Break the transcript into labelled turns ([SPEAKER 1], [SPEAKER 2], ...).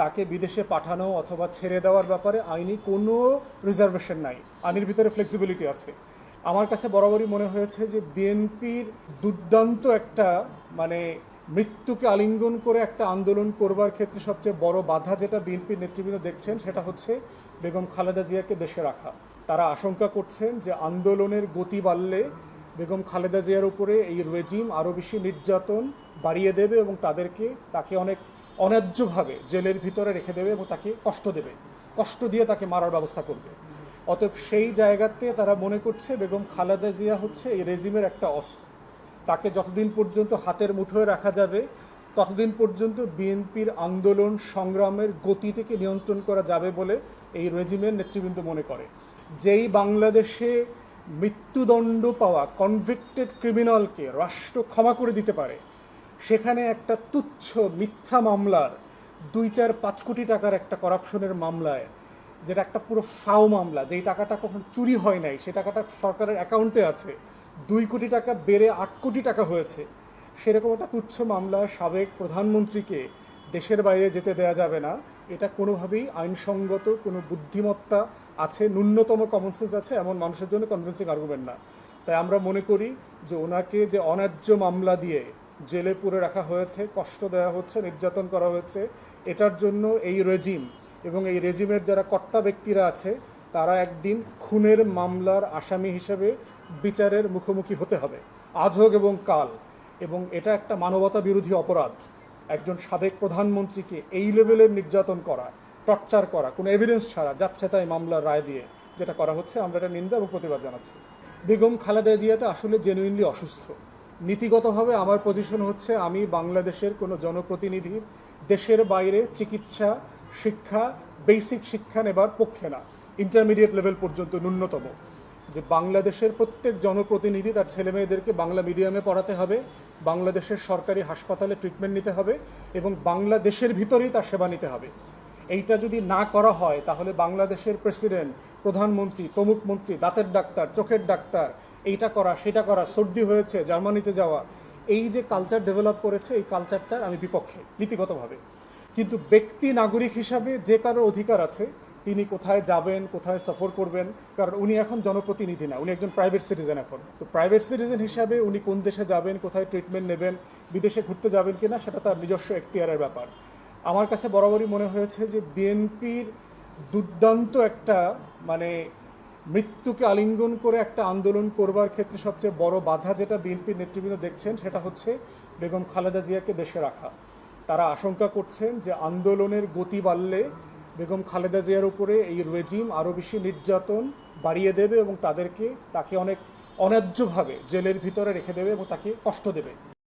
[SPEAKER 1] তাকে বিদেশে পাঠানো অথবা ছেড়ে দেওয়ার ব্যাপারে আইনি কোনো রিজার্ভেশন নাই, আইনের ভিতরে ফ্লেক্সিবিলিটি আছে। আমার কাছে বরাবরই মনে হয়েছে যে বিএনপির দুর্দান্ত একটা মৃত্যুকে আলিঙ্গন করে একটা আন্দোলন করবার ক্ষেত্রে সবচেয়ে বড় বাধা যেটা বিএনপির নেতৃবৃন্দ দেখছেন সেটা হচ্ছে বেগম খালেদা জিয়াকে দেশে রাখা। তারা আশঙ্কা করছেন যে আন্দোলনের গতি বাড়লে বেগম খালেদা জিয়ার উপরে এই রেজিম আরও বেশি নির্যাতন বাড়িয়ে দেবে এবং তাকে অনেক অন্যায্যভাবে জেলের ভিতরে রেখে দেবে এবং তাকে কষ্ট দিয়ে তাকে মারার ব্যবস্থা করবে। অতএব সেই জায়গাতে তারা মনে করছে বেগম খালেদা জিয়া হচ্ছে এই রেজিমের একটা অস্ত্র। তাকে যতদিন পর্যন্ত হাতের মুঠোয় রাখা যাবে ততদিন পর্যন্ত বিএনপির আন্দোলন সংগ্রামের গতি থেকে নিয়ন্ত্রণ করা যাবে বলে এই রেজিমের নেতৃবৃন্দ মনে করে। যেই বাংলাদেশে মৃত্যুদণ্ড পাওয়া কনভিক্টেড ক্রিমিনালকে রাষ্ট্র ক্ষমা করে দিতে পারে, সেখানে একটা তুচ্ছ মিথ্যা মামলার 2-4-5 কোটি টাকার একটা করাপশনের মামলায়, যেটা একটা পুরো ফাও মামলা, যেই টাকাটা কখন চুরি হয় নাই, সে টাকাটা সরকারের অ্যাকাউন্টে আছে, 2 কোটি টাকা বেড়ে 8 কোটি টাকা হয়েছে, সেরকম একটা তুচ্ছ মামলায় সাবেক প্রধানমন্ত্রীকে দেশের বাইরে যেতে দেওয়া যাবে না। এটা কোনোভাবেই আইনসঙ্গত কোনো বুদ্ধিমত্তা আছে, ন্যূনতম কমন সেন্স আছে এমন মানুষের জন্য কনভিন্সিং আর্গুমেন্ট না। তাই আমরা মনে করি যে ওনাকে যে অন্যায্য মামলা দিয়ে জেলে পুরে রাখা হয়েছে, কষ্ট দেওয়া হচ্ছে, নির্যাতন করা হয়েছে, এটার জন্য এই রেজিম এবং এই রেজিমের যারা কর্তা ব্যক্তিরা আছে তারা একদিন খুনের মামলার আসামি হিসেবে বিচারের মুখোমুখি হতে হবে, আজ হোক এবং কাল। এবং এটা একটা মানবতা বিরোধী অপরাধ। একজন সাবেক প্রধানমন্ত্রীকে এই লেভেলের নির্যাতন করা, টর্চার করা, কোনো এভিডেন্স ছাড়া যাচ্ছে তাই মামলার রায় দিয়ে যেটা করা হচ্ছে, আমরা এটা নিন্দা এবং প্রতিবাদ জানাচ্ছি। বেগম খালেদা জিয়াতে আসলে জেনুইনলি অসুস্থ। নীতিগতভাবে আমার পজিশন হচ্ছে আমি বাংলাদেশের কোনো জনপ্রতিনিধির দেশের বাইরে চিকিৎসা, শিক্ষা, বেসিক শিক্ষা নেবার পক্ষে না, ইন্টারমিডিয়েট লেভেল পর্যন্ত ন্যূনতম। যে বাংলাদেশের প্রত্যেক জনপ্রতিনিধি তার ছেলেমেয়েদেরকে বাংলা মিডিয়ামে পড়াতে হবে, বাংলাদেশের সরকারি হাসপাতালে ট্রিটমেন্ট নিতে হবে এবং বাংলাদেশের ভিতরেই তার সেবা নিতে হবে। এইটা যদি না করা হয় তাহলে বাংলাদেশের প্রেসিডেন্ট, প্রধানমন্ত্রী, তমুক মন্ত্রী, দাঁতের ডাক্তার, চোখের ডাক্তার, এইটা করা সেটা করা, সর্দি হয়েছে জার্মানিতে যাওয়া, এই যে কালচার ডেভেলপ করেছে এই কালচারটার আমি বিপক্ষে নীতিগতভাবে। কিন্তু ব্যক্তি নাগরিক হিসাবে যে কারো অধিকার আছে তিনি কোথায় যাবেন, কোথায় সফর করবেন, কারণ উনি এখন জনপ্রতিনিধি না, উনি একজন প্রাইভেট সিটিজেন। এখন তো প্রাইভেট সিটিজেন হিসাবে উনি কোন দেশে যাবেন, কোথায় ট্রিটমেন্ট নেবেন, বিদেশে ঘুরতে যাবেন কিনা সেটা তার নিজস্ব এখতিয়ারের ব্যাপার। আমার কাছে বরাবরই মনে হয়েছে যে বিএনপির দুর্দান্ত একটা মৃত্যুকে আলিঙ্গন করে একটা আন্দোলন করবার ক্ষেত্রে সবচেয়ে বড় বাধা যেটা বিএনপির নেতৃবৃন্দ দেখছেন সেটা হচ্ছে বেগম খালেদা জিয়াকে দেশে রাখা। তারা আশঙ্কা করছেন যে আন্দোলনের গতি বাড়লে বেগম খালেদা জিয়ার উপরে এই রেজিম আরও বেশি নির্যাতন বাড়িয়ে দেবে এবং তাকে অনেক অন্যায্যভাবে জেলের ভিতরে রেখে দেবে এবং তাকে কষ্ট দেবে।